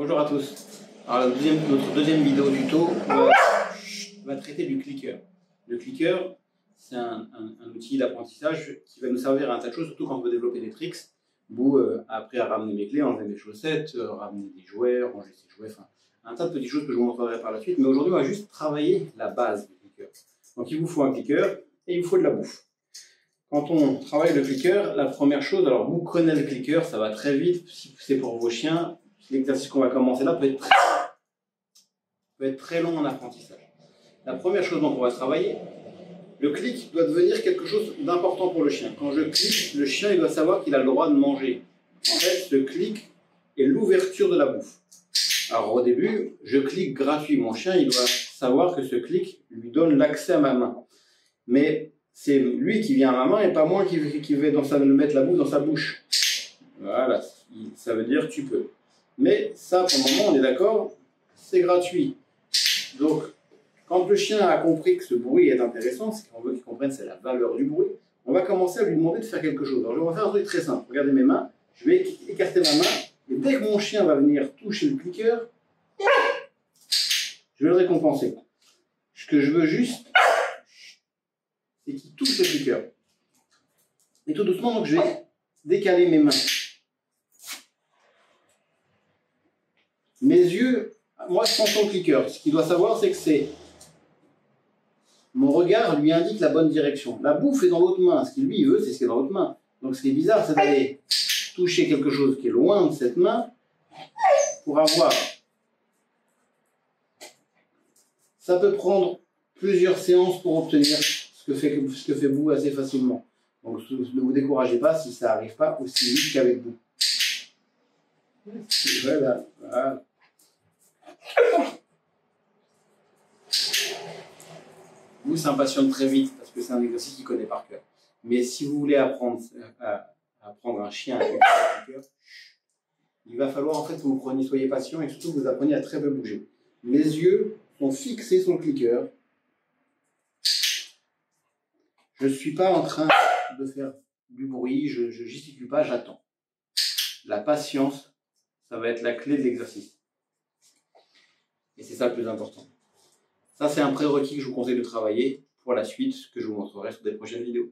Bonjour à tous. Alors, notre deuxième vidéo du tuto va traiter du clicker. Le clicker, c'est un outil d'apprentissage qui va nous servir à un tas de choses, surtout quand on veut développer des tricks. Vous appris à ramener mes clés, enlever mes chaussettes, ramener des jouets, ranger ses jouets, enfin un tas de petites choses que je vous montrerai par la suite. Mais aujourd'hui, on va juste travailler la base du clicker. Donc il vous faut un clicker et il vous faut de la bouffe. Quand on travaille le clicker, la première chose, alors vous connaissez le clicker, ça va très vite. Si c'est pour vos chiens, l'exercice qu'on va commencer là peut être très long en apprentissage. La première chose dont on va travailler, le clic doit devenir quelque chose d'important pour le chien. Quand je clique, le chien il doit savoir qu'il a le droit de manger. En fait, le clic est l'ouverture de la bouffe. Alors au début, je clique gratuit. Mon chien il doit savoir que ce clic lui donne l'accès à ma main. Mais c'est lui qui vient à ma main et pas moi qui vais mettre la bouffe dans sa bouche. Voilà, ça veut dire tu peux. Mais ça, pour le moment, on est d'accord, c'est gratuit. Donc, quand le chien a compris que ce bruit est intéressant, ce qu'on veut qu'il comprenne, c'est la valeur du bruit, on va commencer à lui demander de faire quelque chose. Alors, je vais faire un truc très simple. Regardez mes mains, je vais écarter ma main, et dès que mon chien va venir toucher le clicker, je vais le récompenser. Ce que je veux juste, c'est qu'il touche le clicker. Et tout doucement, donc je vais décaler mes mains. Mes yeux, moi je sens son clicker. Ce qu'il doit savoir, c'est que mon regard lui indique la bonne direction. La bouffe est dans l'autre main. Ce qu'il lui veut, c'est ce qui est dans l'autre main. Donc ce qui est bizarre, c'est d'aller toucher quelque chose qui est loin de cette main pour avoir. Ça peut prendre plusieurs séances pour obtenir ce que fait Boo assez facilement. Donc ne vous découragez pas si ça n'arrive pas aussi vite qu'avec Boo. Voilà, voilà. Boo s'impatiente très vite parce que c'est un exercice qu'il connaît par cœur. Mais si vous voulez apprendre un chien avec un clicker, il va falloir en fait que vous soyez patient et surtout que vous appreniez à très peu bouger. Mes yeux sont fixés sur le clicker. Je ne suis pas en train de faire du bruit, je gesticule pas, j'attends. La patience, ça va être la clé de l'exercice. Et c'est ça le plus important. Ça, c'est un prérequis que je vous conseille de travailler pour la suite, que je vous montrerai sur des prochaines vidéos.